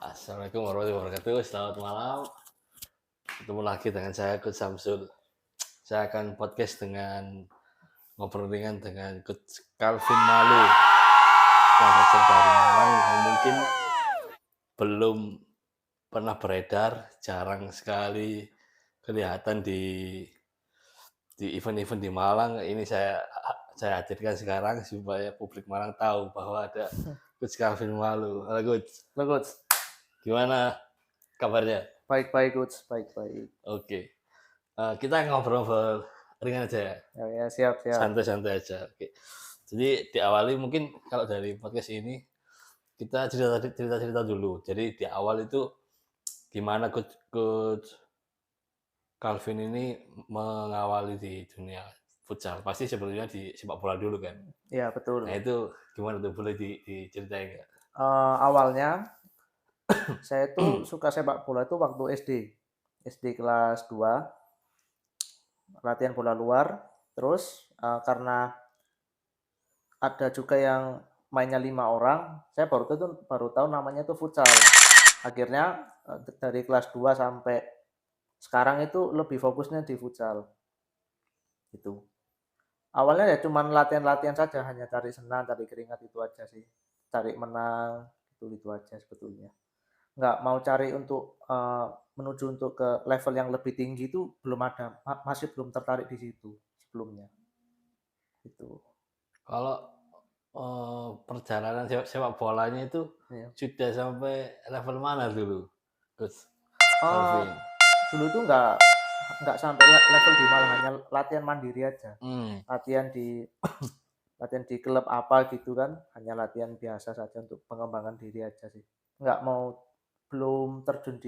Assalamualaikum warahmatullahi wabarakatuh. Selamat malam. Ketemu lagi dengan saya Coach Samsul. Saya akan podcast dengan ngobrol ringan dengan Coach Calvin Malu yang berasal dari Malang yang mungkin belum pernah beredar, jarang sekali kelihatan di event-event di Malang. Ini saya hadirkan sekarang supaya publik Malang tahu bahwa ada Coach Calvin Malu. Halo Coach. Halo Coach. Gimana kabarnya? Baik Coach, baik. Oke. Kita ngobrol ringan aja ya. Ya, siap. Santai-santai aja. Oke. Jadi diawali mungkin kalau dari podcast ini kita cerita dulu. Jadi di awal itu gimana Coach Calvin ini mengawali di dunia futsal? Pasti sebelumnya di sepak bola dulu kan? Iya, betul. Nah itu gimana tuh? Boleh diceritain nggak? Awalnya saya tuh suka sepak bola itu waktu SD kelas 2, latihan bola luar. Terus karena ada juga yang mainnya 5 orang, saya baru tahu namanya itu futsal. Akhirnya dari kelas 2 sampai sekarang itu lebih fokusnya di futsal. Gitu. Awalnya ya cuman latihan-latihan saja, hanya cari senang, cari keringat, itu aja sih. Cari menang, itu aja sebetulnya. Nggak mau cari untuk menuju untuk ke level yang lebih tinggi itu belum ada, masih belum tertarik di situ sebelumnya. Itu. Kalau perjalanan sepak bolanya itu sudah sampai level mana dulu, Coach Calvin? Dulu tuh nggak sampai level di Malang, hanya latihan mandiri aja. Latihan di klub apa gitu kan, hanya latihan biasa saja untuk pengembangan diri aja sih. Belum terjun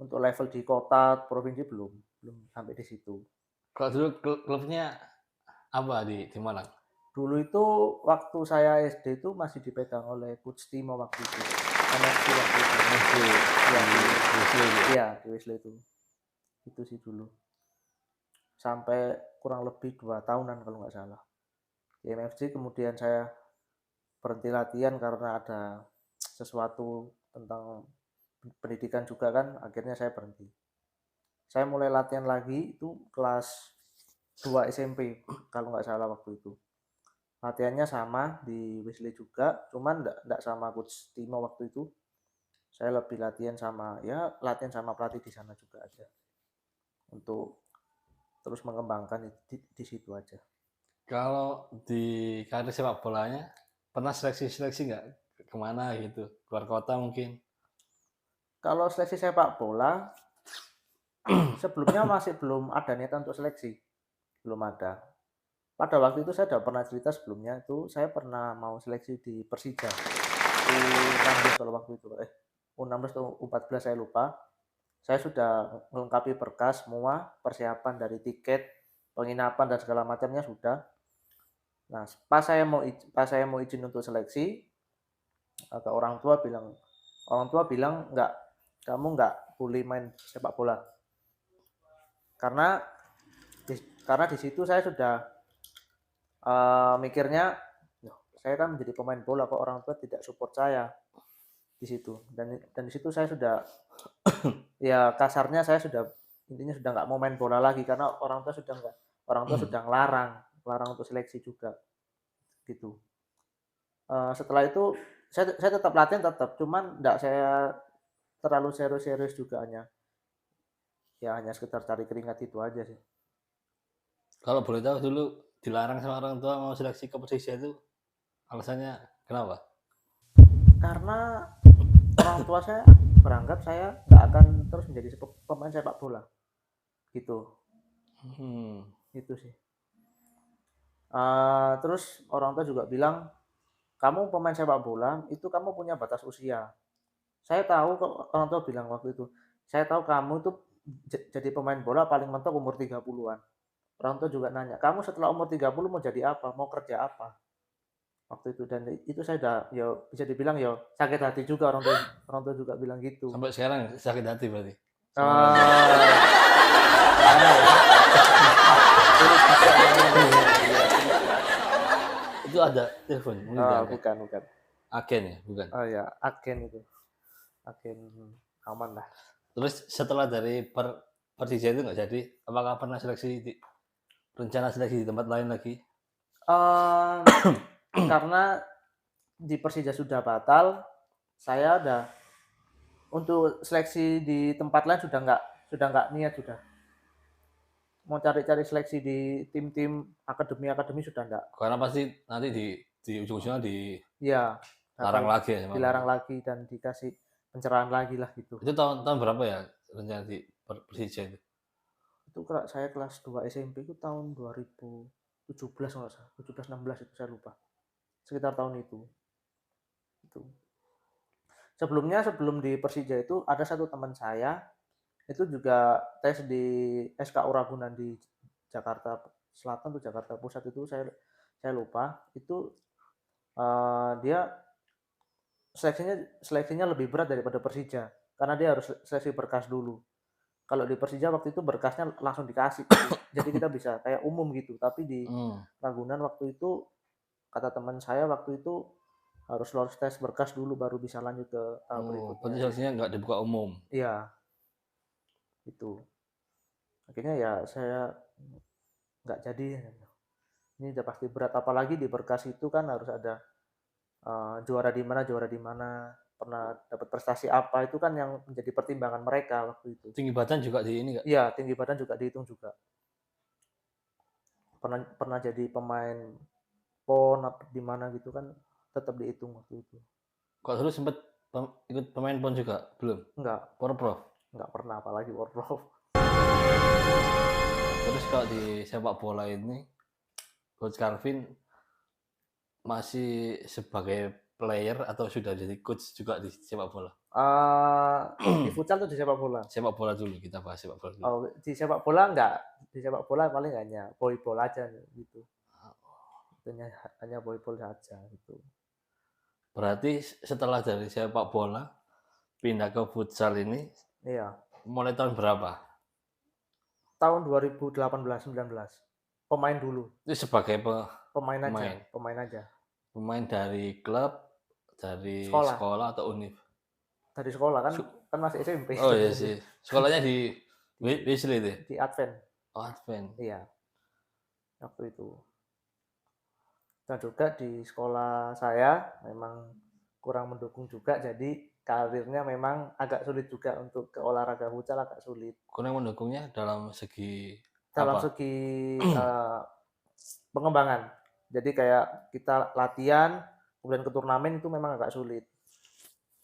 untuk level di kota, provinsi belum sampai di situ. Kalau dulu klubnya apa di Malang? Dulu itu waktu saya SD itu masih dipegang oleh Coach Timo waktu itu. MFC waktu itu. Iya, di Wesley itu. Itu sih dulu. Sampai kurang lebih 2 tahunan kalau nggak salah. Di MFC kemudian saya berhenti latihan karena ada sesuatu tentang pendidikan juga kan, akhirnya saya berhenti. Saya mulai latihan lagi itu kelas 2 SMP kalau nggak salah waktu itu. Latihannya sama di Wesley juga, cuman enggak sama Coach Timo waktu itu. Saya lebih latihan sama pelatih di sana juga aja. Untuk terus mengembangkan di situ aja. Kalau di karir sepak bolanya pernah seleksi nggak kemana gitu, keluar kota mungkin? Kalau seleksi sepak bola sebelumnya masih belum ada niatan untuk seleksi, belum ada. Pada waktu itu saya sudah pernah cerita sebelumnya, itu saya pernah mau seleksi di Persija U16 kalau waktu itu, U16 atau U14 saya lupa. Saya sudah melengkapi berkas semua, persiapan dari tiket, penginapan dan segala macamnya sudah. Nah, pas saya mau izin untuk seleksi, ke orang tua bilang enggak, kamu enggak boleh main sepak bola. Karena di situ saya sudah mikirnya, saya kan menjadi pemain bola, kok orang tua tidak support saya di situ. Dan di situ saya sudah ya kasarnya saya intinya sudah nggak mau main bola lagi karena orang tua sudah ngelarang untuk seleksi juga gitu. Setelah itu saya tetap latihan, cuman nggak saya terlalu serius juga, hanya sekedar cari keringat itu aja sih. Kalau boleh tahu dulu dilarang sama orang tua mau seleksi ke Persija itu alasannya kenapa? Karena orang tua saya beranggap saya nggak akan terus menjadi pemain sepak bola gitu. Itu sih. Terus orang tua juga bilang, kamu pemain sepak bola itu kamu punya batas usia. Saya tahu kok, orang tua bilang waktu itu, saya tahu kamu itu jadi pemain bola paling mentok umur 30-an. Orang tua juga nanya, kamu setelah umur 30 mau jadi apa, mau kerja apa waktu itu. Dan itu saya udah bisa dibilang sakit hati juga, orang tua juga bilang gitu. Sampai sekarang sakit hati berarti? Itu ada telepon? Bukan. Agen ya? Bukan? Oh ya, agen itu. makin aman lah. Terus setelah dari Persija itu nggak jadi, apakah pernah rencana seleksi di tempat lain lagi? Karena di Persija sudah batal, saya udah untuk seleksi di tempat lain sudah nggak niat sudah. Mau cari-cari seleksi di tim-tim akademi sudah enggak. Karena pasti nanti di ujung-ujungnya Iya, dilarang bakal lagi ya sama dilarang lagi dan dikasih pencerahan lagi lah gitu. Itu tahun berapa ya rencana di Persija itu? Itu saya kelas 2 SMP itu tahun 2017 kalau nggak salah, 17 16 itu saya lupa. Sekitar tahun itu. Sebelum di Persija itu ada satu teman saya itu juga tes di SKU Ragunan di Jakarta Selatan atau Jakarta Pusat itu saya lupa. Itu dia seleksinya lebih berat daripada Persija karena dia harus seleksi berkas dulu. Kalau di Persija waktu itu berkasnya langsung dikasih, jadi kita bisa kayak umum gitu. Tapi di Ragunan waktu itu kata teman saya waktu itu harus lolos tes berkas dulu baru bisa lanjut ke tahap berikutnya. Berarti seleksinya nggak dibuka umum? Iya, itu. Akhirnya ya saya nggak jadi. Ini udah pasti berat, apalagi di berkas itu kan harus ada juara di mana, pernah dapat prestasi apa, itu kan yang menjadi pertimbangan mereka waktu itu. Tinggi badan juga di ini nggak? Iya, tinggi badan juga dihitung juga. Pernah jadi pemain PON di mana gitu kan tetap dihitung waktu itu. Kok dulu sempet ikut pemain PON juga? Belum? Enggak. Porprov? Enggak pernah, apalagi Porprov. Terus kalau di sepak bola ini, Coach Calvin masih sebagai player atau sudah jadi coach juga di sepak bola? Di futsal tuh di sepak bola? Sepak bola dulu, kita bahas sepak bola dulu. Oh, di sepak bola enggak. Di sepak bola paling hanya volleyball aja gitu. Hanya volleyball saja gitu. Berarti setelah dari sepak bola pindah ke futsal ini, iya. Mulai tahun berapa? Tahun 2018-19. Pemain dulu. Itu sebagai pemain aja. Pemain dari klub, dari sekolah atau univ? Dari sekolah kan masih SMP. Oh iya sih. Sekolahnya di Wesley itu? Di Advent. Oh Advent. Iya. Waktu itu. Dan juga di sekolah saya memang kurang mendukung juga, jadi karirnya memang agak sulit juga untuk ke olahraga futsal, agak sulit. Kurang mendukungnya dalam segi segi pengembangan. Jadi kayak kita latihan kemudian ke turnamen itu memang agak sulit.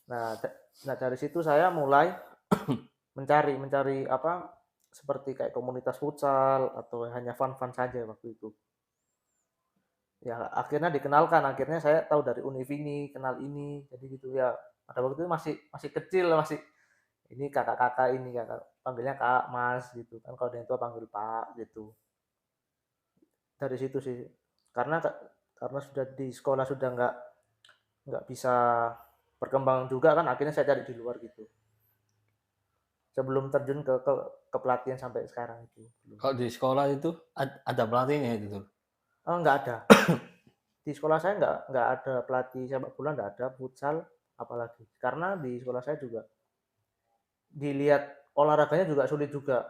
Nah dari situ saya mulai mencari apa seperti kayak komunitas futsal atau hanya fun saja waktu itu. Ya akhirnya dikenalkan, akhirnya saya tahu dari univ ini, kenal ini, jadi gitu ya. Pada waktu itu masih kecil, masih ini kakak-kakak ini, kakak panggilnya kak, mas gitu kan, kalau yang tua panggil pak gitu. Dari situ sih, karena sudah di sekolah sudah nggak bisa berkembang juga kan, akhirnya saya cari di luar gitu. Sebelum terjun ke pelatihan sampai sekarang itu. Kalau di sekolah itu ada pelatihnya itu tuh? Nggak ada. Di sekolah saya nggak ada pelatih sepak bola, nggak ada futsal apalagi. Karena di sekolah saya juga dilihat olahraganya juga sulit juga.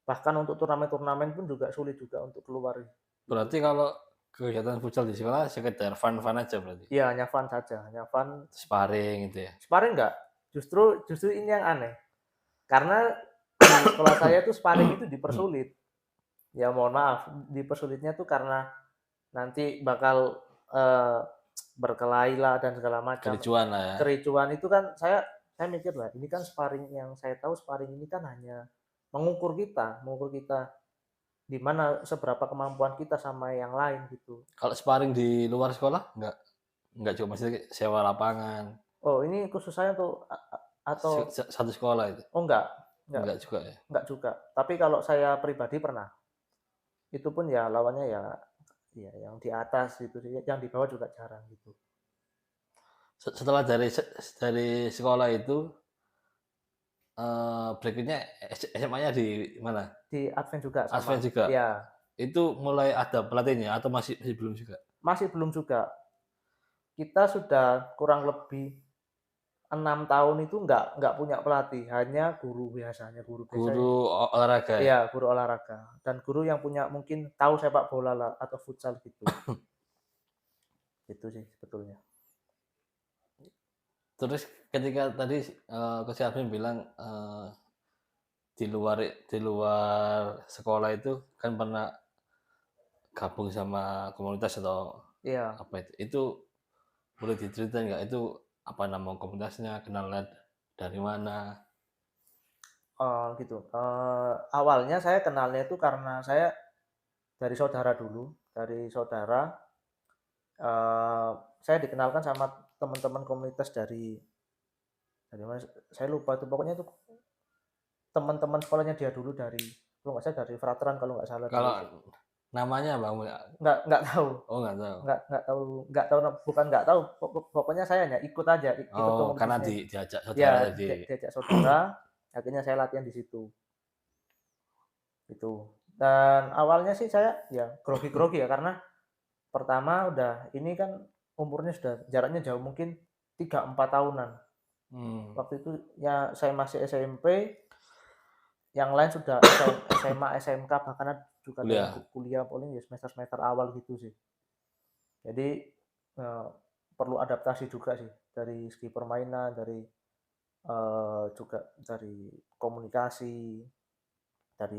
Bahkan untuk turnamen pun juga sulit juga untuk keluar. Berarti kalau kegiatan futsal di sekolah sekedar fun aja berarti? Iya, hanya fun saja, hanya fun. Sparring gitu ya? Sparring enggak. Justru ini yang aneh. Karena di sekolah saya itu sparring itu dipersulit. Ya mohon maaf, dipersulitnya tuh karena nanti bakal berkelahi lah dan segala macam. Kericuan lah ya. Kericuan itu kan saya mikir lah, ini kan sparring, yang saya tahu sparring ini kan hanya mengukur kita di mana seberapa kemampuan kita sama yang lain gitu. Kalau sparring di luar sekolah enggak juga, maksudnya sewa lapangan? Oh ini khusus saya tuh atau satu sekolah itu? Oh enggak juga ya? Enggak juga. Tapi kalau saya pribadi pernah. Itu pun ya lawannya ya yang di atas gitu, yang di bawah juga jarang gitu. Setelah dari sekolah itu berikutnya SMA-nya di mana? Di Advent juga sama. Advent juga? Iya. Itu mulai ada pelatihnya atau masih belum juga? Masih belum juga. Kita sudah kurang lebih 6 tahun itu nggak punya pelatih, hanya guru biasanya, guru biasa. Guru olahraga ya? Iya, guru olahraga dan guru yang punya mungkin tahu sepak bola lah atau futsal gitu. Itu sih sebetulnya. Terus ketika tadi Coach Alvin bilang di luar sekolah itu kan pernah gabung sama komunitas atau Iya, apa itu? Itu boleh diceritain nggak? Itu apa nama komunitasnya? Kenalnya dari mana? gitu. Awalnya saya kenalnya itu karena saya dari saudara dulu, dari saudara. Saya dikenalkan sama teman-teman komunitas dari mana? Saya lupa itu. Pokoknya itu teman-teman sekolahnya dia dulu dari, kalau nggak salah dari Frateran kalau nggak salah dulu. Kalau namanya Bang? Nggak tahu. Oh nggak tahu. Nggak tahu, bukan nggak tahu, pokoknya saya hanya ikut aja, ikut Oh karena komunitasnya. diajak Ya, saudara tadi. diajak saudara, akhirnya saya latihan di situ. Itu. Dan awalnya sih saya ya grogi-grogi ya, karena pertama udah ini kan umurnya sudah jaraknya jauh, mungkin 3-4 tahunan. Waktu itu ya saya masih SMP, yang lain sudah SMA, SMK, bahkan ada juga ada yang kuliah, paling ya semester awal gitu sih. Jadi perlu adaptasi juga sih dari segi permainan, dari juga dari komunikasi, dari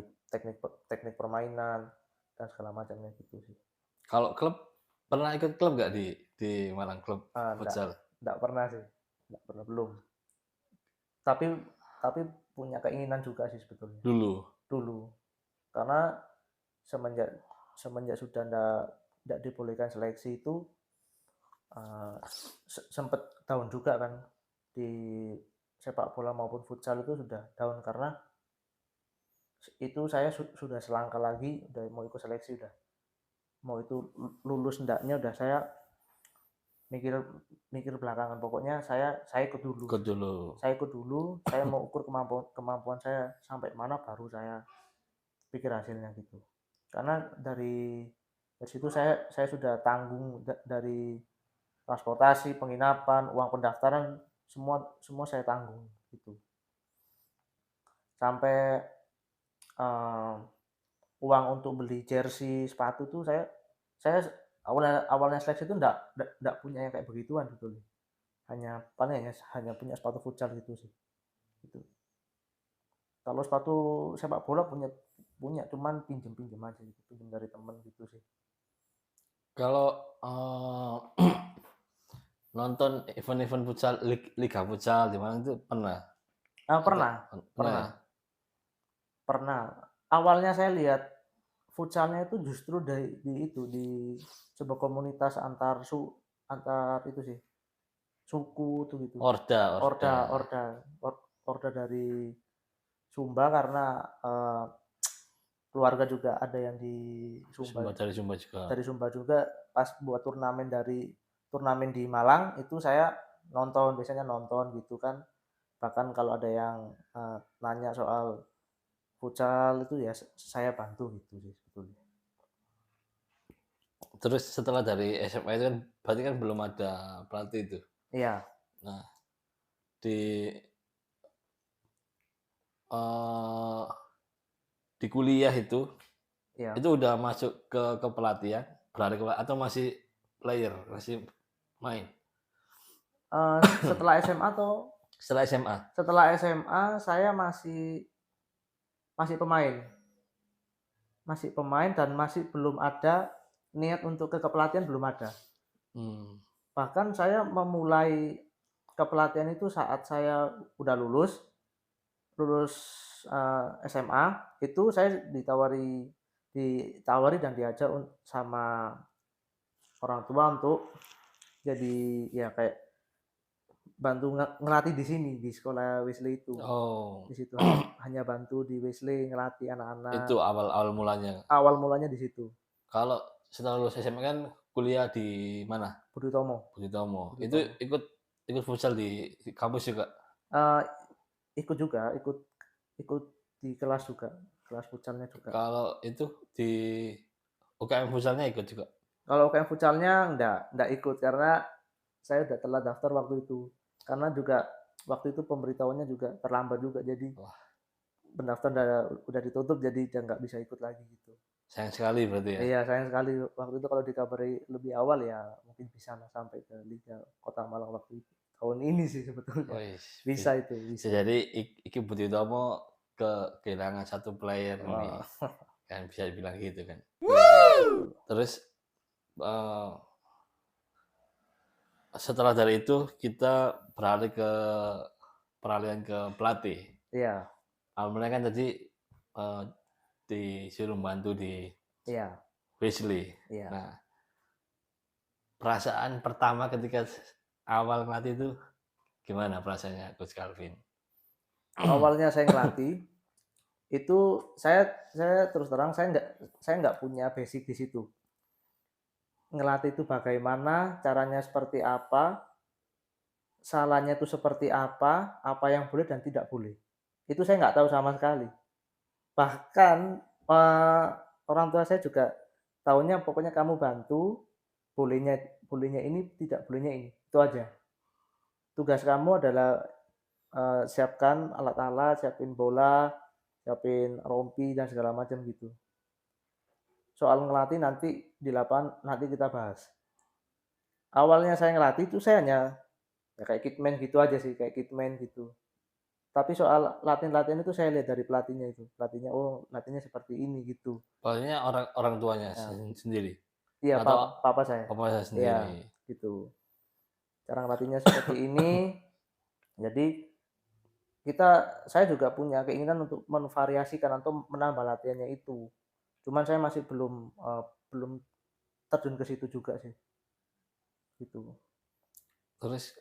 teknik permainan dan segala macamnya gitu sih. Kalau klub, pernah ikut klub nggak di Malang, klub futsal? Nggak pernah sih, nggak pernah, belum. Tapi punya keinginan juga sih sebetulnya. Dulu. Karena semenjak sudah nggak dibolehkan seleksi itu, sempet down juga kan di sepak bola maupun futsal itu sudah down, karena itu saya sudah selangkah lagi udah mau ikut seleksi, udah mau itu lulus ndaknya udah saya mikir belakangan, pokoknya saya ikut dulu. Saya mau ukur kemampuan saya sampai mana, baru saya pikir hasilnya gitu. Karena dari situ saya sudah tanggung dari transportasi, penginapan, uang pendaftaran, semua saya tanggung gitu. Sampai uang untuk beli jersey, sepatu tuh saya awalnya seleksi itu enggak punya yang kayak begituan gitu. Hanya punya sepatu futsal gitu sih. Gitu. Kalau sepatu sepak bola punya cuman pinjem aja gitu, pinjem dari temen gitu sih. Kalau nonton event-event futsal, liga futsal di mana itu pernah? Pernah. Awalnya saya lihat futsalnya itu justru di sebuah komunitas antar itu sih, suku tuh gitu. Orda dari Sumba, karena keluarga juga ada yang di Sumba. Dari Sumba juga. Pas buat turnamen di Malang itu saya biasanya nonton gitu kan. Bahkan kalau ada yang nanya soal futsal itu ya saya bantu gitu sih sebetulnya. Terus setelah dari SMA itu kan berarti kan belum ada pelatih itu. Iya. Nah, di kuliah itu udah masuk ke pelatihan, beralih atau masih player, masih main? Setelah SMA atau setelah SMA? Setelah SMA saya masih pemain dan masih belum ada niat untuk ke kepelatihan, belum ada. Bahkan saya memulai kepelatihan itu saat saya udah lulus SMA, itu saya ditawari dan diajak sama orang tua untuk jadi ya kayak bantu ngelatih di sini, di sekolah Wesley itu. Di situ hanya bantu di Wesley ngelatih anak-anak. Itu awal mulanya. Awal mulanya di situ. Kalau setelah lulus SMA kan kuliah di mana? Budi Utomo. Itu ikut futsal di kampus juga? Ikut juga, ikut di kelas juga, kelas futsalnya juga. Kalau itu di UKM futsalnya ikut juga? Kalau UKM futsalnya enggak ikut, karena saya udah telat daftar waktu itu. karena juga waktu itu pemberitahuannya juga terlambat juga, jadi Wah, pendaftaran udah ditutup, jadi dia nggak bisa ikut lagi gitu. sayang sekali berarti ya. Iya, sayang sekali waktu itu, kalau dikabari lebih awal ya mungkin bisa lah sampai ke Liga Kota Malang waktu itu. Tahun ini sih sebetulnya. Wih, Bisa itu, bisa bisa. jadi Iki Budi Utomo kehilangan satu player ini, Oh, kan bisa dibilang gitu kan. iya, betul. Terus eh, setelah dari itu kita peralihan ke pelatih. Iya, Awalnya kan tadi eh, disuruh bantu di iya, Wesley. iya. Nah, perasaan pertama ketika awal ngelatih itu gimana perasaannya Coach Calvin? Awalnya saya ngelatih itu, saya terus terang saya nggak punya basic di situ. Ngelatih itu bagaimana, caranya seperti apa, salahnya itu seperti apa yang boleh dan tidak boleh. Itu saya nggak tahu sama sekali. Bahkan, eee, orang tua saya juga tahunya pokoknya kamu bantu, bolehnya bolehnya ini, tidak bolehnya ini, itu aja. Tugas kamu adalah, siapkan alat-alat, siapin bola, siapin rompi dan segala macam gitu. Soal ngelatih nanti di lapangan nanti kita bahas. Awalnya saya ngelatih itu saya hanya ya kayak kitman gitu aja sih, kayak kitman gitu. Tapi soal latihan-latihan itu saya lihat dari pelatihnya itu. Pelatihnya, oh latihannya seperti ini gitu. Pastinya orang orang tuanya Ya, sendiri iya, atau papa saya. papa saya Iya, sendiri. gitu. Cara ngelatihnya seperti ini. Jadi saya juga punya keinginan untuk menvariasikan atau menambah latihannya itu. Cuman saya masih belum terjun ke situ juga sih, gitu. Terus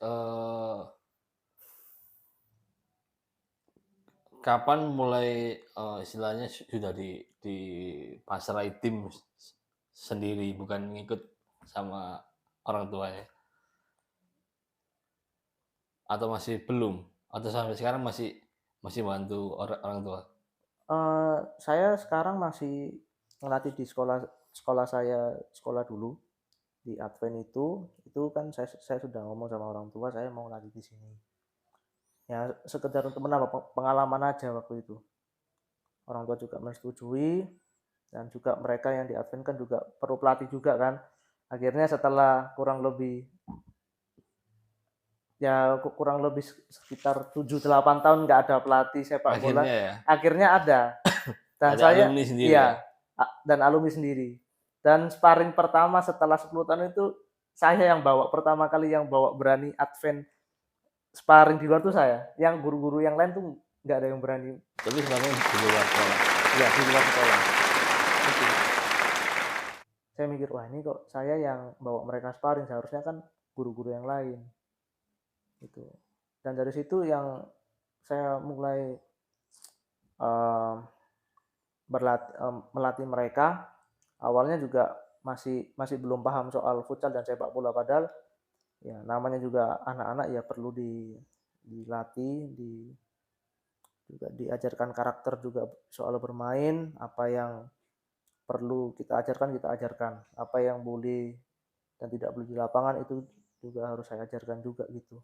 kapan mulai istilahnya sudah di pasrai tim sendiri bukan ngikut sama orang tuanya atau masih belum atau sampai sekarang masih masih bantu orang tua? Saya sekarang masih ngelatih di sekolah sekolah saya, sekolah dulu di Advent itu kan saya sudah ngomong sama orang tua saya mau ngelatih di sini. Ya sekedar untuk menambah pengalaman aja waktu itu. Orang tua juga menyetujui, dan juga mereka yang di Advent kan juga perlu pelatih juga kan. Akhirnya setelah kurang lebih sekitar 7-8 tahun nggak ada pelatih sepak bola, Akhirnya ya, akhirnya ada. Dan ada saya, alumni sendiri ya. iya, dan alumni sendiri. Dan sparring pertama setelah 10 tahun itu saya yang bawa, pertama kali yang bawa berani Advent sparring di luar tuh saya. Yang guru-guru yang lain tuh nggak ada yang berani. Tapi sebenarnya di luar sekolah. Ya, di luar sekolah. Itu. Saya mikir, wah ini kok saya yang bawa mereka sparring, seharusnya kan guru-guru yang lain. Gitu. Dan dari situ yang saya mulai uh, melatih mereka. Awalnya juga masih masih belum paham soal futsal dan sepak bola, padahal ya namanya juga anak-anak ya perlu dilatih, juga diajarkan karakter juga soal bermain, apa yang perlu kita ajarkan, apa yang boleh dan tidak boleh di lapangan itu juga harus saya ajarkan juga gitu.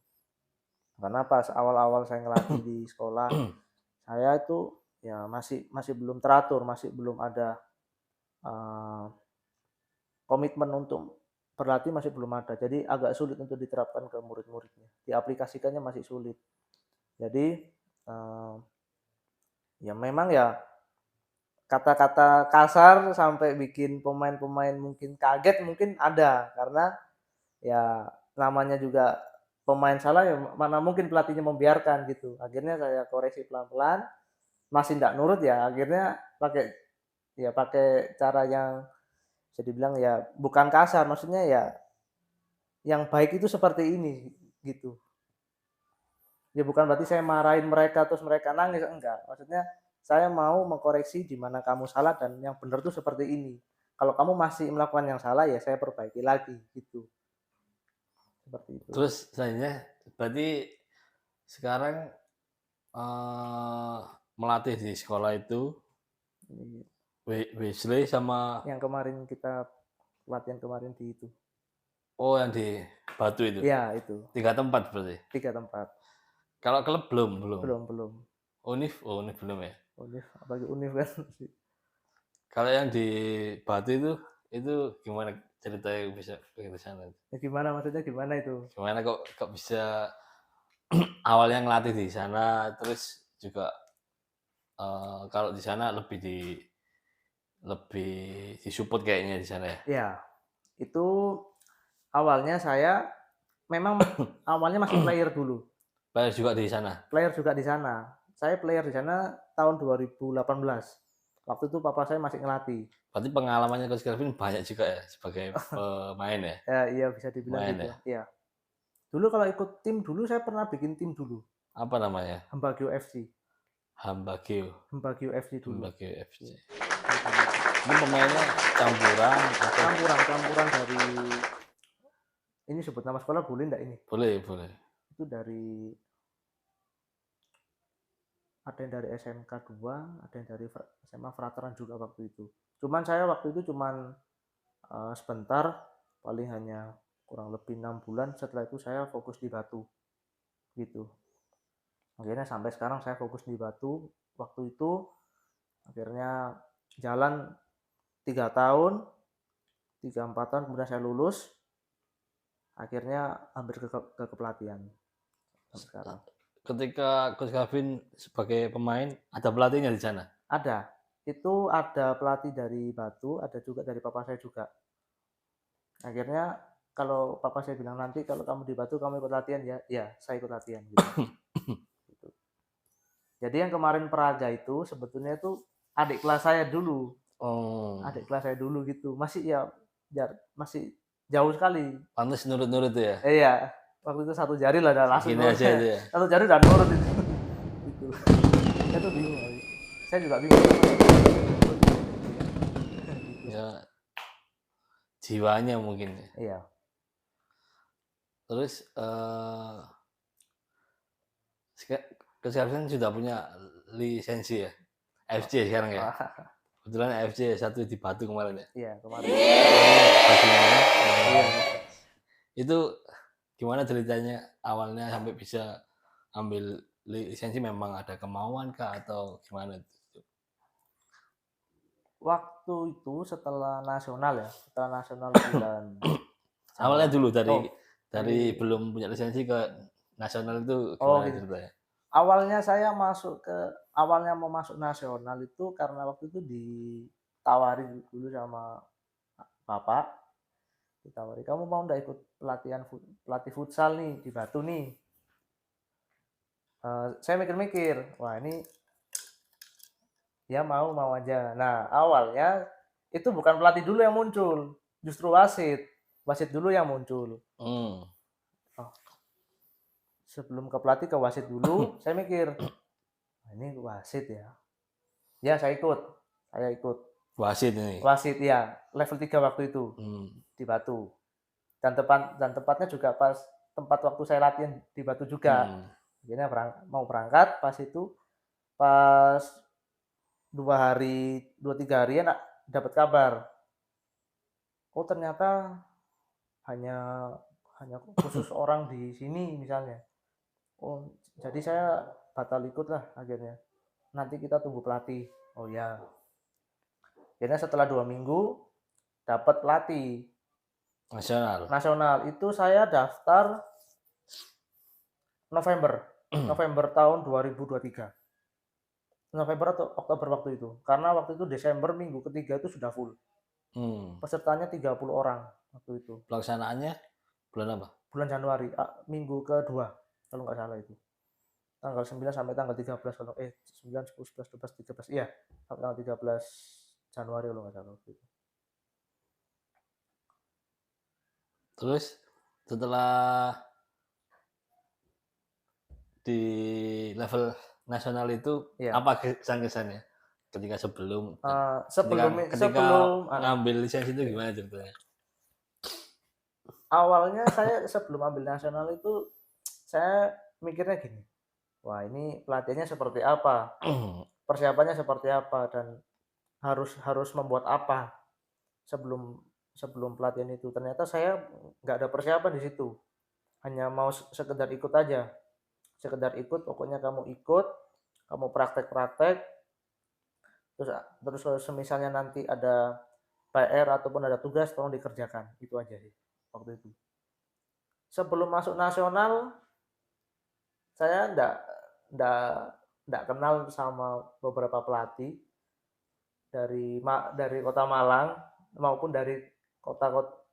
Karena pas awal-awal saya ngelatih di sekolah, saya itu ya masih masih belum teratur, masih belum ada uh, komitmen untuk berlatih, masih belum ada. Jadi agak sulit untuk diterapkan ke murid-muridnya. Diaplikasikannya masih sulit. Jadi ya memang ya kata-kata kasar sampai bikin pemain-pemain mungkin kaget mungkin ada, karena ya namanya juga pemain salah ya mana mungkin pelatihnya membiarkan gitu. Akhirnya saya koreksi pelan-pelan, masih tidak nurut ya akhirnya pakai cara yang bisa dibilang ya bukan kasar, maksudnya ya yang baik itu seperti ini gitu. Ya bukan berarti saya marahin mereka terus mereka nangis, enggak. Maksudnya saya mau mengkoreksi di mana kamu salah dan yang benar tuh seperti ini. Kalau kamu masih melakukan yang salah ya saya perbaiki lagi gitu. Seperti itu. Terus selanjutnya berarti sekarang melatih di sekolah itu Wesley sama Yang kemarin kita latihan kemarin di itu. Oh, yang di Batu itu. Iya, itu. 3 tempat berarti. 3 tempat. Kalau klub belum. Belum. Univ belum ya. Univ, apalagi Univ kan. Kalau yang di Batu itu gimana ceritanya bisa ke sana? Ya gimana maksudnya gimana itu? Gimana kok bisa awalnya ngelatih di sana, terus juga kalau di sana lebih disupport kayaknya di sana ya. Ya, itu awalnya saya memang awalnya masih player dulu. Player juga di sana. Player juga di sana. Saya player di sana tahun 2018. Waktu itu papa saya masih ngelatih. Berarti pengalamannya Coach Kelvin banyak juga ya sebagai pemain ya. Ya, iya bisa dibilang Main gitu. ya. Iya. Dulu kalau ikut tim dulu saya pernah bikin tim dulu. Apa namanya? Hambagyo FC. Hambagyo Hambagyo FC dulu. FC. Ini pemainnya campuran atau Campuran dari ini sebut nama sekolah boleh enggak ini? boleh. Itu dari ada yang dari SMK 2, ada yang dari SMA Frateran juga waktu itu. Cuman saya waktu itu cuman sebentar, paling hanya kurang lebih 6 bulan. Setelah itu saya fokus di Batu gitu. Akhirnya sampai sekarang saya fokus di Batu. Waktu itu akhirnya jalan 3 tahun, 3-4 tahun kemudian saya lulus. Akhirnya hampir ke kepelatihan sampai sekarang. Ketika Coach Kelvin sebagai pemain ada pelatihnya di sana. Ada. Itu ada pelatih dari Batu, ada juga dari papa saya juga. Akhirnya kalau papa saya bilang nanti kalau kamu di Batu kamu ikut latihan ya saya ikut latihan gitu. Gitu. Jadi yang kemarin peraga itu sebetulnya itu adik kelas saya dulu. Oh. Adik kelas saya dulu gitu. Masih masih jauh sekali. Pantas nurut ya. Iya. Waktu itu 1 jari lah udah langsung. Gini aja itu ya. 1 jari udah nurut itu. Gitu. Saya tuh bingung. Saya juga bingung. Ya, jiwanya mungkin ya. Iya. Terus Coach Kelvin sudah punya lisensi ya. FC sekarang ya. Kebetulan FC 1 di Batu kemarin ya. Iya, kemarin. Iya. Itu gimana ceritanya awalnya sampai bisa ambil lisensi, memang ada kemauan kah atau gimana? Waktu itu setelah nasional bulan awalnya dulu dari belum punya lisensi ke nasional itu gimana gitu. ceritanya? Awalnya mau masuk nasional itu karena waktu itu ditawari dulu sama bapak, ditawari kamu mau nggak ikut pelatih futsal nih di Batu nih. Saya mikir-mikir, wah ini ya mau aja. Nah awalnya itu bukan pelatih dulu yang muncul, justru wasit dulu yang muncul. Sebelum ke pelatih ke wasit dulu, saya mikir, ini wasit ya. Ya saya ikut. Wasit ini. Wasit ya, level 3 waktu itu di Batu. Dan tempatnya juga pas tempat waktu saya latihan di Batu juga. Jadi mau berangkat pas 2-3 harian dapat kabar. Oh ternyata hanya khusus orang di sini misalnya. Oh, jadi saya batal ikut lah akhirnya. Nanti kita tunggu pelatih. Oh ya. Akhirnya setelah 2 minggu dapat pelatih nasional. Itu saya daftar November tahun 2023. November atau Oktober waktu itu. Karena waktu itu Desember minggu ketiga itu sudah full. Pesertanya 30 orang waktu itu. Pelaksanaannya bulan apa? Bulan Januari, minggu kedua kalau nggak salah itu. Tanggal 9 sampai tanggal 13 kalau 9, 10, 11, 12, 13. Iya, sampai tanggal 13 Januari kalau nggak salah itu. Terus setelah di level nasional itu apa kesan-kesannya ketika sebelum ngambil lisensi itu gimana ceritanya? Awalnya saya sebelum ambil nasional itu saya mikirnya gini, wah ini pelatihannya seperti apa, persiapannya seperti apa, dan harus membuat apa sebelum sebelum pelatihan itu. Ternyata saya nggak ada persiapan di situ, hanya mau sekedar ikut aja, sekedar ikut. Pokoknya kamu ikut, kamu praktek-praktek, terus terus semisalnya nanti ada PR ataupun ada tugas tolong dikerjakan, itu aja sih waktu itu. Sebelum masuk nasional saya ndak ndak kenal sama beberapa pelatih dari kota Malang maupun dari kota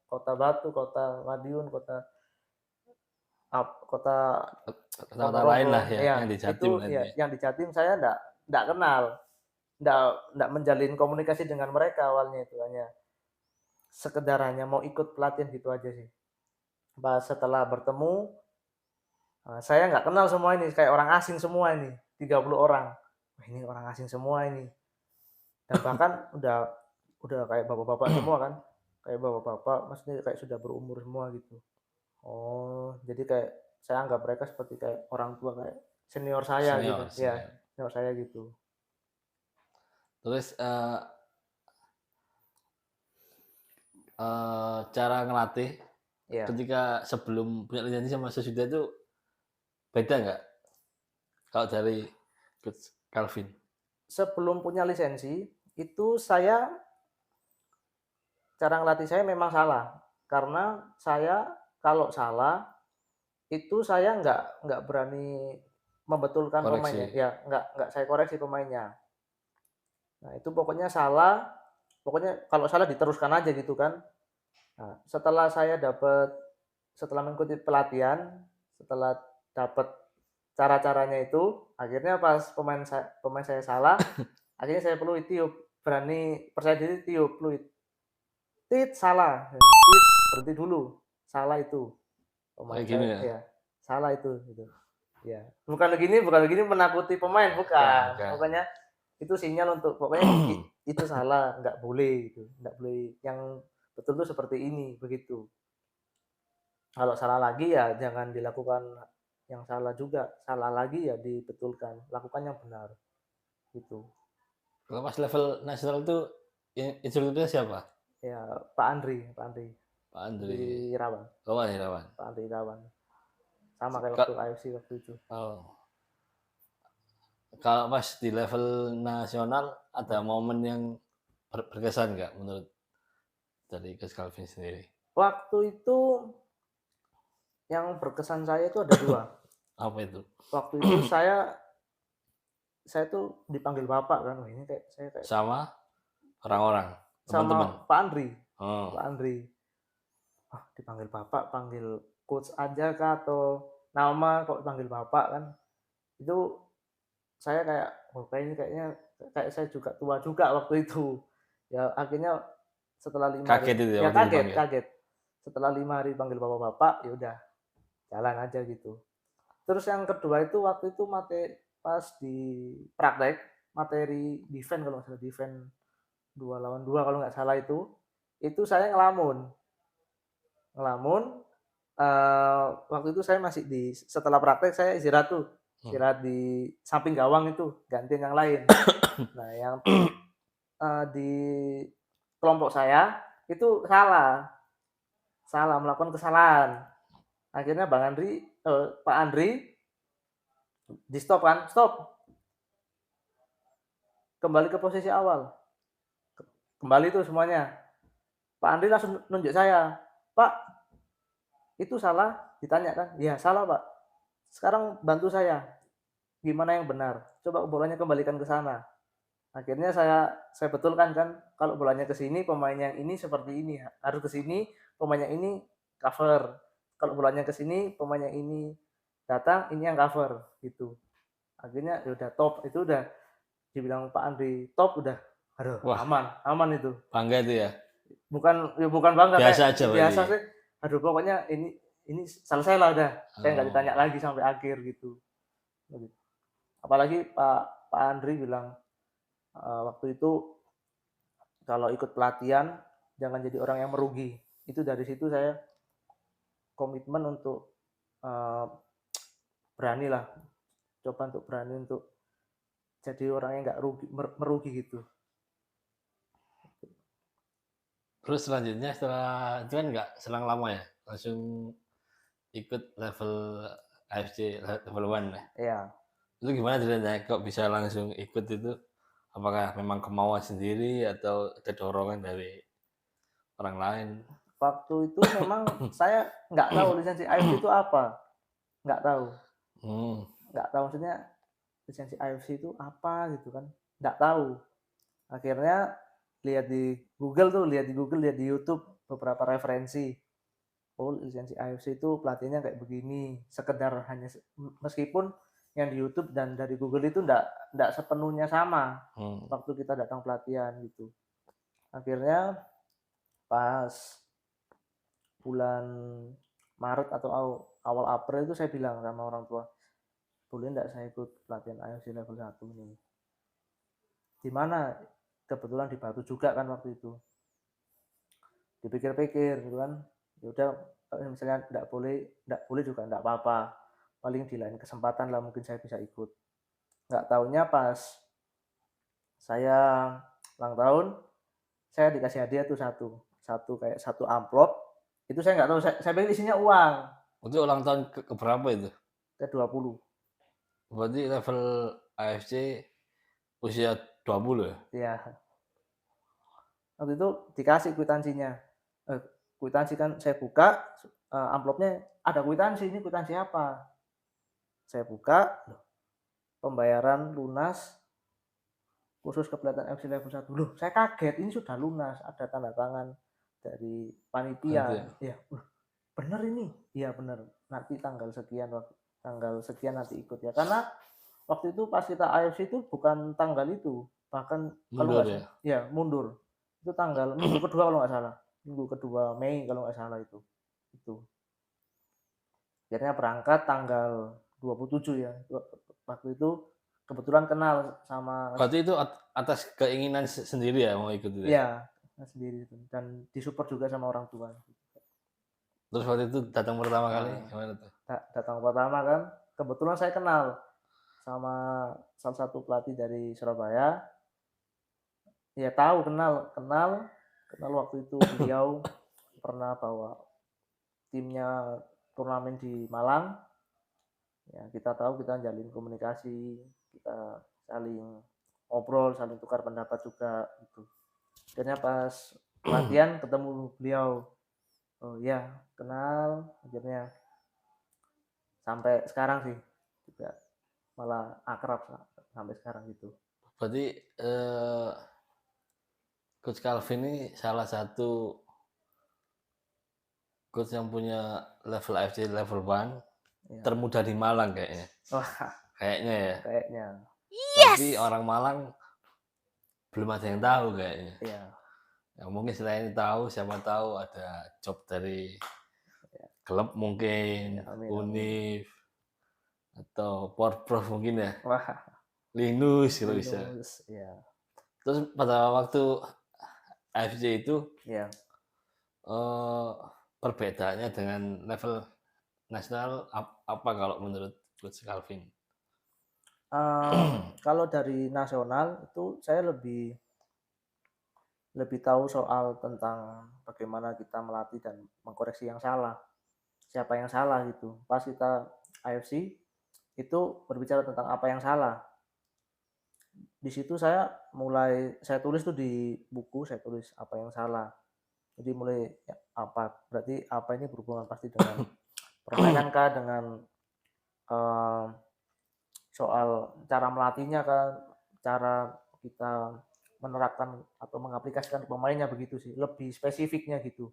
kota Batu, kota Madiun, kota Kata-kata lain lah Ponorogo. ya, Ya, yang di Jatim itu lah ya intinya. yang di Jatim saya ndak kenal, ndak menjalin komunikasi dengan mereka awalnya, itu hanya sekedar hanya mau ikut pelatihan gitu aja sih. Pas setelah bertemu, saya nggak kenal semua ini, kayak orang asing semua ini, 30 orang. Wah, ini orang asing semua ini. Dan bahkan udah kayak bapak-bapak semua kan. Kayak bapak-bapak, maksudnya kayak sudah berumur semua gitu. Oh, jadi kayak saya anggap mereka seperti kayak orang tua, kayak senior saya gitu. Senior, Ya, senior. senior saya gitu. Terus cara ngelatih Ya, ketika sebelum punya lisensi sama sesudah itu beda nggak? Kalau dari Coach Calvin? sebelum punya lisensi, itu saya cara ngelatih saya memang salah. Karena saya kalau salah, itu saya nggak berani membetulkan pemainnya. Koreksi. Ya, nggak saya koreksi pemainnya. Nah, itu pokoknya salah, pokoknya kalau salah diteruskan aja gitu kan. Nah, setelah mengikuti pelatihan, setelah dapat cara-caranya itu, akhirnya pas pemain saya salah, akhirnya saya peluit, tiup, berani percaya diri, tiup, peluit, tit, salah, tit, berhenti dulu, salah itu pemain Kayak gini saya, ya? ya salah itu gitu. Ya, bukan begini menakuti pemain, Bukan, bukan, bukan. pokoknya itu sinyal untuk, pokoknya itu salah, nggak boleh gitu, nggak boleh, yang betul tuh seperti ini, begitu. Kalau salah lagi ya jangan dilakukan yang salah juga, salah lagi ya dibetulkan, lakukan yang benar gitu. Kalau pas level nasional itu instrukturnya siapa? Ya, Pak Andri Pak di Andri. Irawan, Kawan Irawan. Pak Andri Irawan, sama kayak waktu Ka- AFC waktu itu. oh. Kalau pas di level nasional ada Hmm. momen yang berkesan nggak menurut dari Coach Calvin sendiri? Waktu itu yang berkesan saya itu ada dua. Apa itu? Waktu itu saya tuh dipanggil bapak kan. Wah, ini kayak saya kayak Sama orang-orang, teman-teman. sama Pak Andri. Oh, Pak Andri. Ah, dipanggil bapak, panggil coach aja kah atau nama kok panggil bapak kan? Itu saya kayak, oh kayaknya kayak saya juga tua juga waktu itu. Ya akhirnya setelah 5 hari, kaget itu ya ya waktu kaget, dipanggil. kaget. Setelah 5 hari panggil bapak-bapak, ya udah jalan aja gitu. Terus yang kedua itu waktu itu pas di praktek materi defense, kalau nggak salah defense 2 lawan 2 kalau nggak salah, itu saya ngelamun. Waktu itu saya masih setelah praktek saya istirahat tuh, Hmm. istirahat di samping gawang itu, gantiin yang lain. Nah, yang di kelompok saya itu salah melakukan kesalahan. Akhirnya Pak Andri di stop kan, stop, kembali ke posisi awal, kembali tuh semuanya. Pak Andri langsung nunjuk saya, Pak, itu salah, ditanya kan, ya salah Pak, sekarang bantu saya, gimana yang benar, coba bolanya kembalikan ke sana. Akhirnya saya betulkan kan, kalau bolanya ke sini pemain yang ini seperti ini, harus ke sini pemain yang ini cover, kalau bolanya ke sini pemain yang ini datang, ini yang cover gitu. Akhirnya ya udah top, itu udah dibilang Pak Andri top, udah aduh, Wah, aman itu. bangga itu ya. Bukan bangga, kayak Biasa aja biasa berarti. sih, aduh pokoknya ini selesai lah udah, saya nggak ditanya Oh. lagi sampai akhir gitu. Apalagi Pak Andri bilang, waktu itu kalau ikut pelatihan jangan jadi orang yang merugi. Itu dari situ saya komitmen untuk uh, berani lah, coba untuk berani untuk jadi orang yang nggak merugi gitu. Terus selanjutnya setelah itu kan nggak selang lama ya, langsung ikut level AFC level 1 ya? Ya, Itu gimana ceritanya kok bisa langsung ikut itu? Apakah memang kemauan sendiri atau ada dorongan dari orang lain? waktu itu memang saya nggak tahu lisensi AFC itu apa, nggak tahu, Hmm, maksudnya lisensi AFC itu apa gitu kan, nggak tahu. Akhirnya lihat di Google, lihat di YouTube beberapa referensi. Oh, lisensi AFC itu pelatihannya kayak begini. Sekedar hanya meskipun yang di YouTube dan dari Google itu enggak sepenuhnya sama hmm. waktu kita datang pelatihan gitu. Akhirnya pas bulan Maret atau awal April itu saya bilang sama orang tua, boleh enggak saya ikut pelatihan AFC level 1 ini? Di mana? Kebetulan di Batu juga kan waktu itu. Dipikir-pikir gitu kan, ya udah kalau misalnya enggak boleh juga enggak apa-apa, paling di lain kesempatan lah mungkin saya bisa ikut. Nggak taunya pas saya ulang tahun, saya dikasih hadiah tuh satu kayak satu amplop, itu saya nggak tahu, saya pikir isinya uang, Itu ulang tahun ke berapa itu? ke 20. Berarti level AFC usia 20 ya? Ya, waktu itu dikasih kwitansinya. Kwitansi kan saya buka, amplopnya ada kwitansi, ini kwitansi apa? Saya buka, pembayaran lunas khusus ke pelatihan FC level 1. Loh, saya kaget, ini sudah lunas, ada tanda tangan dari Berarti ya. panitia. Ya, bener ini? Iya bener. Nanti tanggal sekian nanti ikut ya. Karena waktu itu pas kita AFC itu bukan tanggal itu, bahkan kalau Mundur nggak ya? salah, ya mundur. Itu tanggal minggu kedua kalau nggak salah, minggu kedua Mei kalau nggak salah itu. Itu. Akhirnya berangkat tanggal 27 ya. Waktu itu kebetulan kenal sama, Berarti itu atas keinginan sendiri ya mau ikut itu ya? ya sendiri itu, dan disupport juga sama orang tua. Terus waktu itu datang pertama kali Nah, gimana tuh? datang pertama kan, kebetulan saya kenal sama salah satu pelatih dari Surabaya. Ya tahu, kenal waktu itu beliau pernah bawa timnya turnamen di Malang. Ya kita tahu, kita jalin komunikasi, kita saling ngobrol, saling tukar pendapat juga gitu. Akhirnya pas latihan ketemu beliau, oh ya kenal, akhirnya sampai sekarang sih juga malah akrab sampai sekarang gitu. Berarti Coach Calvin ini salah satu coach yang punya level AFC level 1 Ya, termuda di Malang kayaknya. wah Kayaknya ya. kayaknya Berarti orang Malang belum ada yang tahu kayaknya. ya, Ya, mungkin selain tahu, siapa tahu ada job dari ya, klub mungkin, ya, amin amin. Univ, atau Porprov mungkin ya. Wah, Linus kalau bisa. Linus, ya, Terus pada waktu AFC itu ya. eh, perbedaannya dengan level nasional apa kalau menurut Coach Calvin? Kalau dari nasional itu saya lebih lebih tahu soal tentang bagaimana kita melatih dan mengkoreksi yang salah, siapa yang salah gitu. Pas kita AFC itu berbicara tentang apa yang salah. Di situ saya tulis tuh di buku, saya tulis apa yang salah. Jadi mulai ya, berarti apa ini berhubungan pasti dengan permainan kah, dengan eh, soal cara melatihnya kan, cara kita menerapkan atau mengaplikasikan pemainnya, begitu sih, lebih spesifiknya gitu.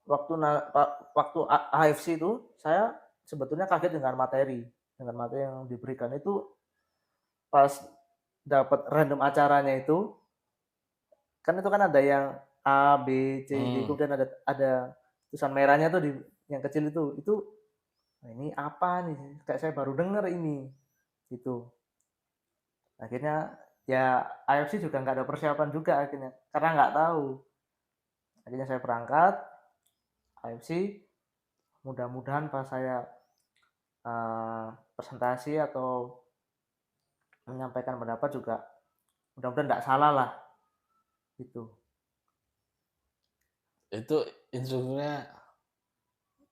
Waktu AFC itu saya sebetulnya kaget dengan materi yang diberikan itu. Pas dapat random acaranya itu, kan itu kan ada yang A, B, C, D, Hmm, kemudian ada tulisan merahnya tuh di yang kecil itu, nah ini apa nih, kayak saya baru dengar ini gitu. Akhirnya ya AFC juga nggak ada persiapan juga akhirnya, karena nggak tahu. Akhirnya saya berangkat AFC, mudah-mudahan pas saya presentasi atau menyampaikan pendapat juga mudah-mudahan nggak salah lah gitu. Itu instrukturnya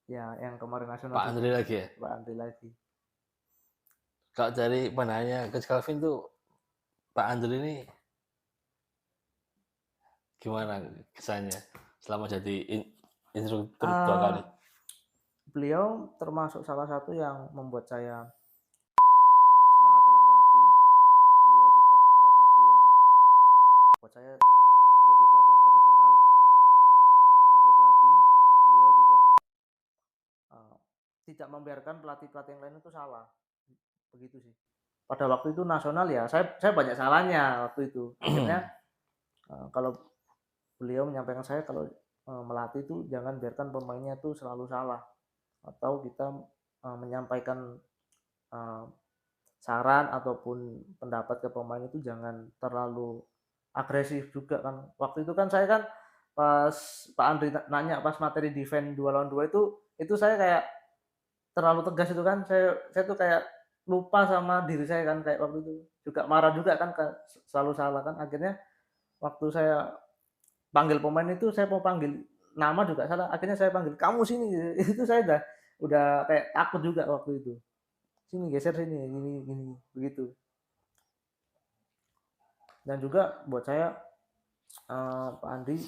Ya, yang kemarin nasional Pak juga, Andri lagi ya? Pak Andri lagi. Kalau dari pandangannya Coach Calvin tuh Pak Andri ini gimana kesannya selama jadi instruktur 2 kali? Beliau termasuk salah satu yang membuat saya semangat dalam melatih. Beliau juga salah satu yang buat saya menjadi pelatih yang profesional. Sebagai pelatih, beliau juga uh, tidak membiarkan pelatih-pelatih yang lain itu salah. Begitu sih. Pada waktu itu nasional ya, saya banyak salahnya waktu itu. Akhirnya kalau beliau menyampaikan saya kalau melatih itu jangan biarkan pemainnya itu selalu salah, atau kita menyampaikan saran ataupun pendapat ke pemain itu jangan terlalu agresif juga kan. Waktu itu kan saya kan pas Pak Andri nanya pas materi defense 2 lawan 2 itu saya kayak terlalu tegas itu kan. Saya tuh kayak lupa sama diri saya kan, kayak waktu itu juga marah juga kan, selalu salah kan. Akhirnya waktu saya panggil pemain itu saya mau panggil nama juga salah. Akhirnya saya panggil kamu sini. Itu saya udah kayak takut juga waktu itu. Sini geser sini gini gini begitu. Dan juga buat saya Pak Andi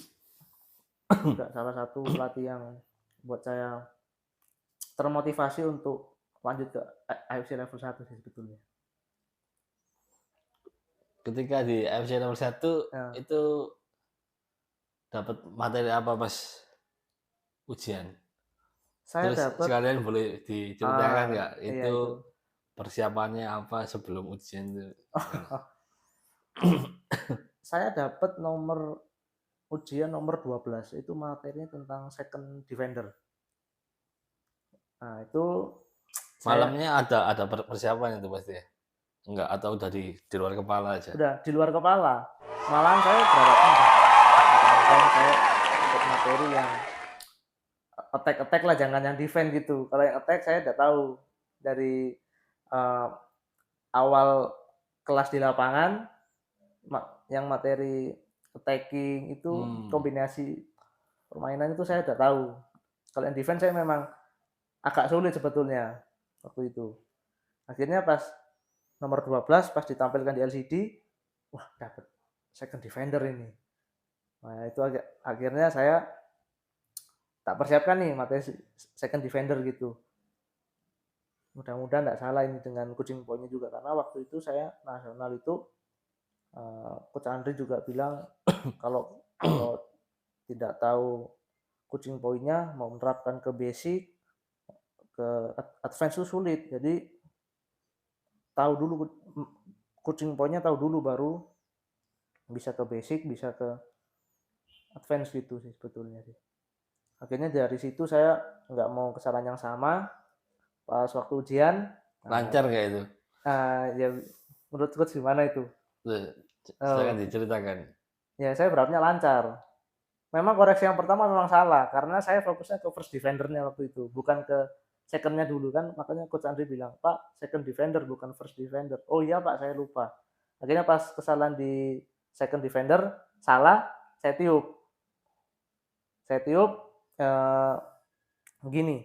juga salah satu pelatih yang buat saya termotivasi untuk lanjut ke AFC level 1 sih sebetulnya. Ketika di AFC level 1 Ya, itu dapat materi apa pas ujian? saya Terus dapat sekalian boleh diceritakan nggak iya itu itu. persiapannya apa sebelum ujian itu? Saya dapat nomor ujian nomor 12 itu materinya tentang second defender. Nah, itu saya Malamnya ada persiapan itu pasti ya? Enggak, atau udah di luar kepala aja? udah di luar kepala. Malahan saya berharapnya saya dapat materi yang attack lah, jangan yang defense gitu. Kalau yang attack saya udah tahu dari uh, awal kelas di lapangan, yang materi attacking itu kombinasi permainan itu saya udah tahu. Kalau yang defense saya memang agak sulit sebetulnya waktu itu. Akhirnya pas nomor 12 pas ditampilkan di LCD, wah dapat second defender ini. Nah itu akhirnya saya tak persiapkan nih materi second defender gitu. Mudah-mudahan tidak salah ini dengan coaching pointnya juga, karena waktu itu saya nasional itu Coach Andri juga bilang kalau tidak tahu coaching pointnya mau menerapkan ke basic ke advance itu sulit. Jadi tahu dulu coaching pointnya, tahu dulu baru bisa ke basic, bisa ke advance gitu sih sebetulnya sih. Akhirnya dari situ saya nggak mau kesalahan yang sama pas waktu ujian. Lancar nggak itu? Ya menurut coach gimana itu? Silakan diceritakan. Ya saya berharapnya lancar. Memang koreksi yang pertama memang salah karena saya fokusnya ke first defendernya waktu itu, bukan ke secondnya dulu kan. Makanya coach Andri bilang, Pak second defender bukan first defender. Oh iya Pak, saya lupa. Akhirnya pas kesalahan di second defender salah, saya tiup begini.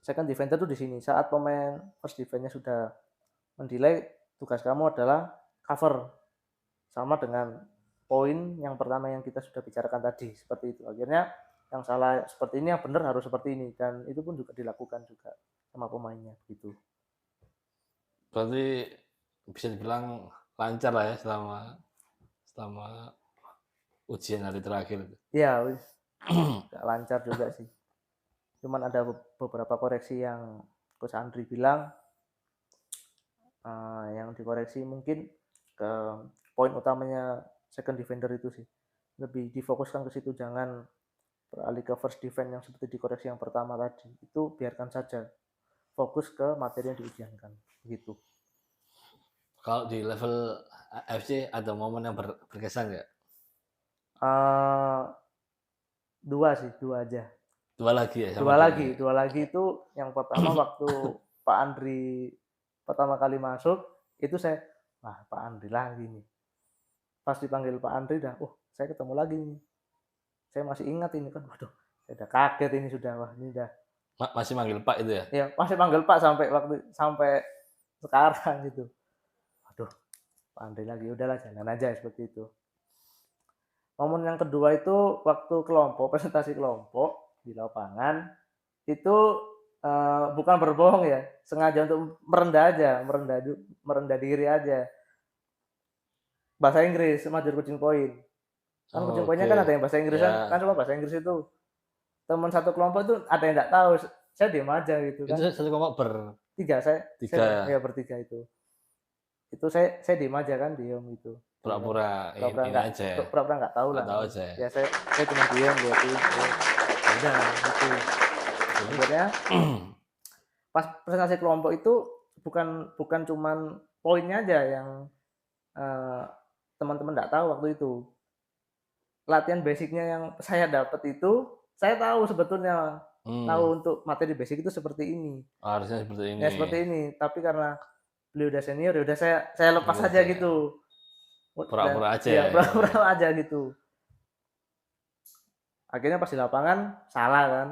Second defender tuh di sini. Saat pemain first defendernya sudah mendelay, tugas kamu adalah cover sama dengan poin yang pertama yang kita sudah bicarakan tadi, seperti itu. Akhirnya yang salah seperti ini, yang benar harus seperti ini, dan itu pun juga dilakukan juga sama pemainnya gitu. Berarti bisa dibilang lancar lah ya selama ujian hari terakhir. Iya, gak lancar juga sih. Cuman ada beberapa koreksi yang Coach Andri bilang yang dikoreksi mungkin ke poin utamanya second defender itu sih. Lebih difokuskan ke situ, jangan beralih ke first defense yang seperti dikoreksi yang pertama tadi. Itu biarkan saja. Fokus ke materi yang diujiankan gitu. Kalau di level AFC ada momen yang berkesan nggak? Dua sih, dua aja. Dua lagi ya? Dua lagi itu yang pertama waktu Pak Andri pertama kali masuk, itu saya, wah Pak Andri lagi nih. Pas dipanggil Pak Andri dah, saya ketemu lagi nih. saya masih ingat ini kan, waduh, saya udah kaget ini sudah, wah ini udah, Masih manggil Pak itu ya? ya masih panggil Pak sampai sekarang gitu. Waduh, Pak Andri lagi, udahlah jalan aja seperti itu. Momen yang kedua itu waktu presentasi kelompok di lapangan itu bukan berbohong ya, sengaja untuk merendah diri aja. Bahasa Inggris, major coaching point. Kan coaching pointnya kan ada yang bahasa Inggris Ya. kan coba bahasa Inggris itu. Teman satu kelompok itu ada yang nggak tahu, saya diam aja gitu kan. Itu satu kelompok Tiga, saya ya? bertiga itu. Itu saya diam aja kan, diam gitu. Pura-pura ini aja. Pura-pura nggak tahu lah. Nggak tahu aja. Ya saya cuma diam liatin. Udah gitu. Sebenarnya pas presentasi kelompok itu bukan cuman poinnya aja yang teman-teman nggak tahu waktu itu. Latihan basicnya yang saya dapat itu, saya tahu sebetulnya. Tahu untuk materi basic itu seperti ini. Harusnya seperti ini. Ya seperti ini, tapi karena beliau udah senior, ya udah saya lepas aja gitu. Pura-pura aja. Ya, pura-pura aja gitu. Akhirnya pas di lapangan salah kan.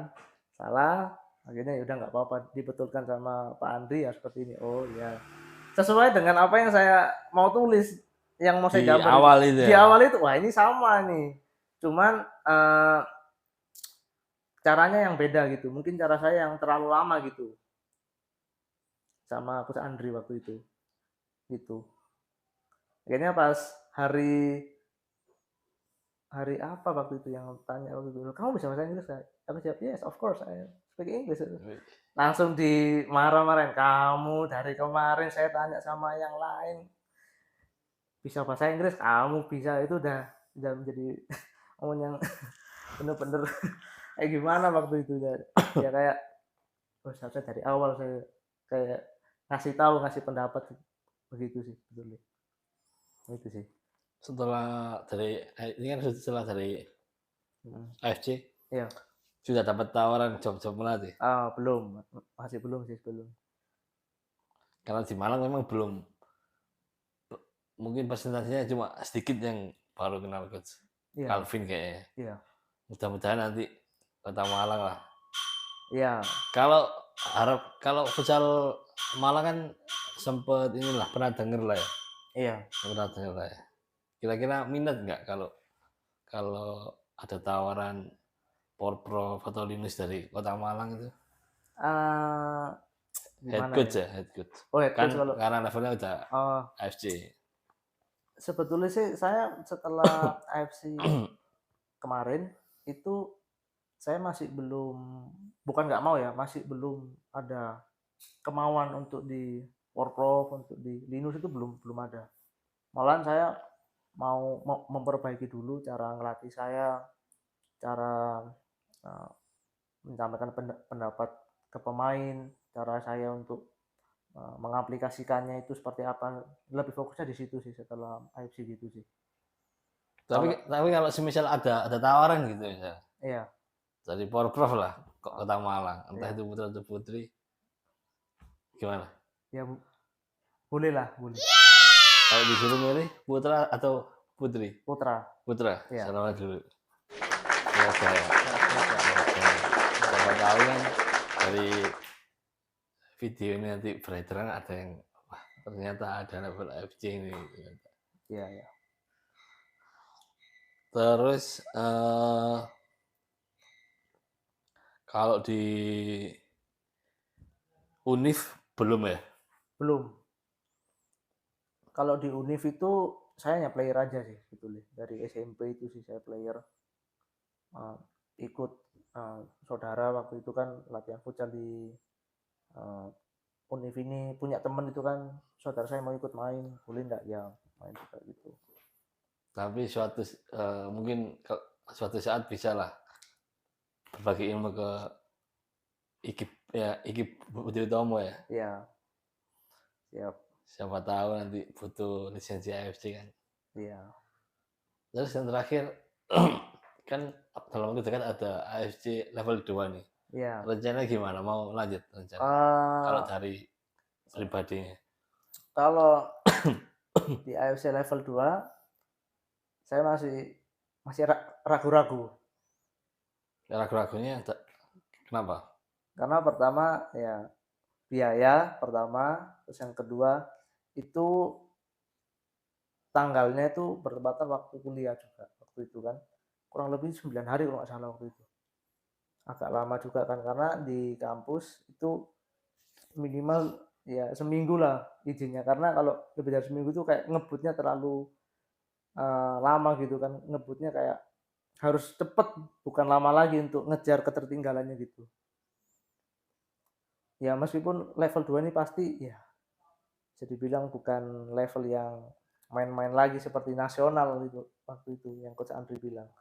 Salah, akhirnya ya udah nggak apa-apa, dibetulkan sama Pak Andri ya seperti ini. Oh ya. Sesuai dengan apa yang saya mau tulis, yang mau saya gambar. Di awal itu, wah ini sama nih. Cuman caranya yang beda gitu. Mungkin cara saya yang terlalu lama gitu. Sama Coach Andri waktu itu. Gitu. Akhirnya pas hari apa waktu itu yang tanya waktu itu, kamu bisa bahasa Inggris gak? Aku jawab, yes of course I speak English. Langsung dimarah-marahin, kamu dari kemarin saya tanya sama yang lain bisa bahasa Inggris, kamu bisa, itu udah menjadi momen yang bener-bener kayak gimana waktu itu ya kayak seharusnya dari awal saya kayak ngasih pendapat begitu sih sebetulnya. Itu sih. Setelah dari AFC, iya, sudah dapat tawaran job melatih? Masih belum sih, belum. Karena di Malang memang belum, mungkin presentasinya cuma sedikit yang baru kenal Coach Calvin kayaknya. Iya. Mudah-mudahan nanti Kota Malang lah. Iya. Kalau futsal Malang kan sempet inilah, pernah denger lah ya. Iya. Pernah denger lah ya. Kira-kira minat nggak kalau ada tawaran Porprov atau Linus dari Kota Malang itu? Head coach ya? Head coach. Oh, head coach kan karena levelnya udah AFC. Sebetulnya sih saya setelah AFC kemarin itu saya masih belum, bukan nggak mau ya, masih belum ada kemauan untuk di Porprov, untuk di Linus itu belum ada. Malahan saya mau memperbaiki dulu cara ngelatih saya, cara menyampaikan pendapat ke pemain, cara saya untuk mengaplikasikannya itu seperti apa, lebih fokusnya di situ sih setelah AFC gitu sih. Tapi kalau semisal ada tawaran gitu ya, iya, dari Porprov lah Kota Malang, entah itu putra atau putri, gimana? Ya boleh lah, boleh. Kalau disuruh milih putra atau putri? Putra. Ya. Salam dulu. Siapa tahu kan dari video ini nanti beredaran ada yang ternyata ada level AFC ini. Iya, ya. Terus kalau di Univ belum ya? Belum. Kalau di Univ itu saya hanya player aja sih sebetulnya. Dari SMP itu sih saya player. Ikut saudara waktu itu kan latihan futsal di Univ ini, punya temen itu kan, saudara saya mau ikut main, boleh enggak? Ya main juga gitu. Tapi mungkin suatu saat bisa lah berbagi ilmu ke Ikip Budi Utomo ya. Iya. Siap. Siapa tahu nanti butuh lisensi AFC kan. Iya. Terus yang terakhir kan dalam waktu dekat ada AFC level 2 nih. Iya. Rencananya gimana? Mau lanjut rencana? Kalau dari pribadinya. Kalau di AFC level 2 saya masih ragu-ragu. Ragu-ragunya kenapa? Karena pertama ya biaya pertama, terus yang kedua itu tanggalnya itu bertepatan waktu kuliah juga waktu itu kan. Kurang lebih 9 hari kalau nggak salah waktu itu. Agak lama juga kan karena di kampus itu minimal ya seminggu lah izinnya, karena kalau lebih dari seminggu itu kayak ngebutnya terlalu lama gitu kan, ngebutnya kayak harus cepet, bukan lama lagi untuk ngejar ketertinggalannya gitu. Ya meskipun level 2 ini pasti ya bisa dibilang bukan level yang main-main lagi seperti nasional itu waktu itu yang Coach Andri bilang.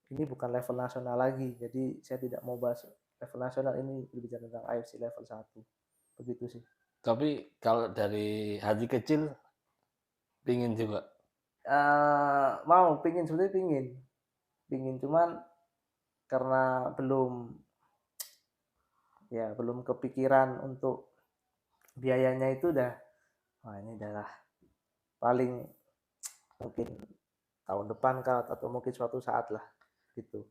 Ini bukan level nasional lagi, jadi saya tidak mau bahas level nasional, ini berbicara tentang AFC level 1. Begitu sih. Tapi kalau dari hati kecil pingin juga. Mau pingin, sebenarnya pingin cuman karena belum kepikiran untuk biayanya itu udah, ini adalah paling mungkin tahun depan kah atau mungkin suatu saat lah gitu.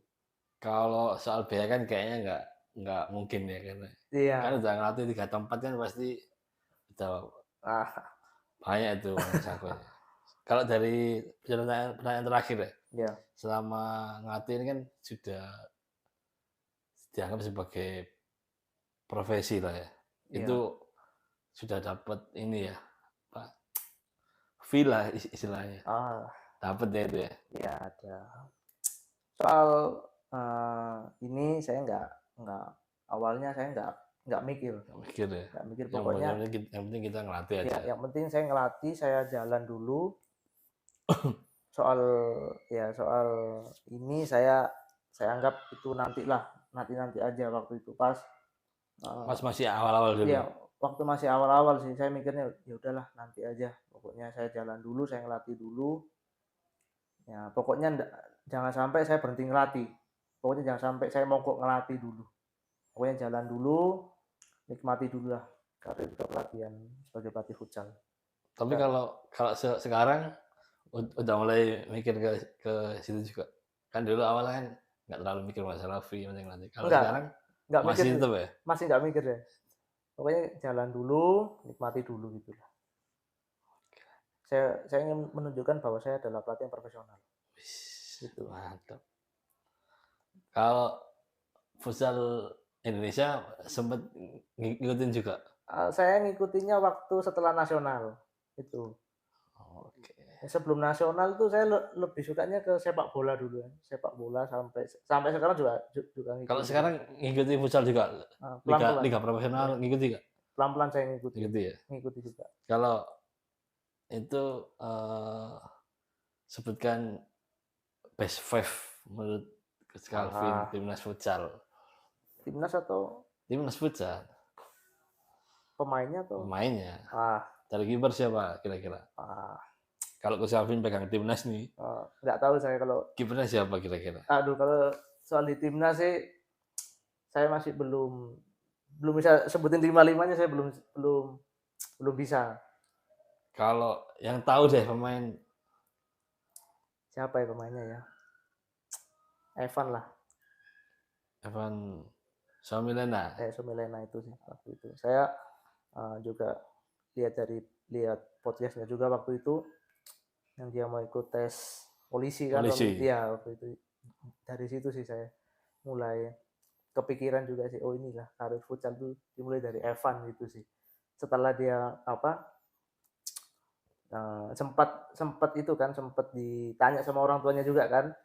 Kalau soal biaya kan kayaknya nggak mungkin ya, karena Iya. kan udah ngelatih 3 tempat kan pasti udah Ah, banyak itu sakunya. Kalau dari pertanyaan terakhir ya, ya. selama ngelatih ini kan sudah dianggap sebagai profesi lah ya. Iya. Itu sudah dapat ini ya, Pak. Feel lah istilahnya. Dapat ya itu ya. Ya ada. Soal ini saya nggak awalnya saya nggak mikir ya. Nggak mikir pokoknya. Yang penting kita ngelatih aja. Ya, yang penting saya ngelatih, saya jalan dulu. soal ini saya anggap itu nanti aja waktu itu pas masih awal-awal dulu. Iya, waktu masih awal-awal sih saya mikirnya ya udahlah nanti aja. Pokoknya saya jalan dulu, saya ngelatih dulu. Ya, pokoknya jangan sampai saya berhenti ngelatih. Pokoknya jangan sampai saya mogok ngelatih dulu. Pokoknya jalan dulu, nikmati dulu lah karir pelatihan sebagai pelatih futsal. Tapi kalau sekarang udah mulai mikir ke situ juga. Kan dulu awalnya kan nggak terlalu mikir masalah fee penting nanti. Kalau sekarang nggak masih mikir, itu ya? Masih nggak mikir ya. Pokoknya jalan dulu, nikmati dulu gitu lah. Saya ingin menunjukkan bahwa saya adalah pelatih yang profesional. Gitu. Mantap. Kalau futsal Indonesia sempat ngikutin juga? Saya ngikutinnya waktu setelah nasional itu. Oke. Sebelum nasional itu saya lebih sukanya ke sepak bola dulu ya. Sepak bola sampai sekarang juga ngikutin. Kalau sekarang ngikutin futsal juga? Liga profesional ngikuti nggak? Pelan-pelan saya ngikuti. Ngikuti juga. Kalau itu sebutkan best 5 menurut Coach Calvin timnas futsal. Timnas atau? Timnas futsal. Pemainnya atau? Pemainnya. Dari kiper siapa kira-kira? Kalau Coach Calvin pegang timnas nih. Nggak tahu saya kalau. Kipernya siapa kira-kira? Aduh, kalau soal di timnas sih saya masih belum bisa sebutin 5-5-nya, saya belum bisa. Kalau yang tahu deh pemain siapa ya pemainnya ya? Evan lah. Evan Somilena. Somilena itu sih waktu itu. Saya juga lihat podcastnya juga waktu itu yang dia mau ikut tes polisi kan. Iya, waktu itu. Dari situ sih saya mulai kepikiran juga sih, oh inilah karir futsal tuh dimulai dari Evan gitu sih. Setelah dia sempat ditanya sama orang tuanya juga kan,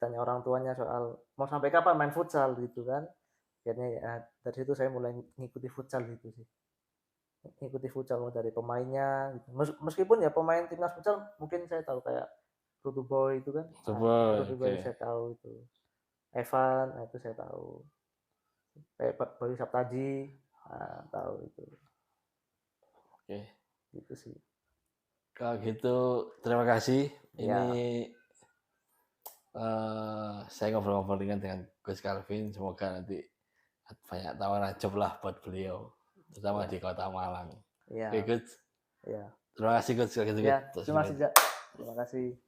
tanya orang tuanya soal mau sampai kapan main futsal gitu kan. Akhirnya ya, dari situ saya mulai ngikuti futsal gitu sih, ngikuti futsal dari pemainnya gitu. Meskipun ya pemain timnas futsal mungkin saya tahu kayak Rutu Boy itu kan, Rutu Boy saya tahu itu, Evan itu saya tahu, kayak Bayu Saptaji tahu itu. Oke. Gitu sih. Kalau gitu terima kasih. Ini saya ngobrol-ngobrol dengan Coach Calvin. Semoga nanti banyak tawaran job lah buat beliau, terutama di Kota Malang. Oke, Coach. Terima kasih Coach. Terima kasih, Jak. Terima kasih.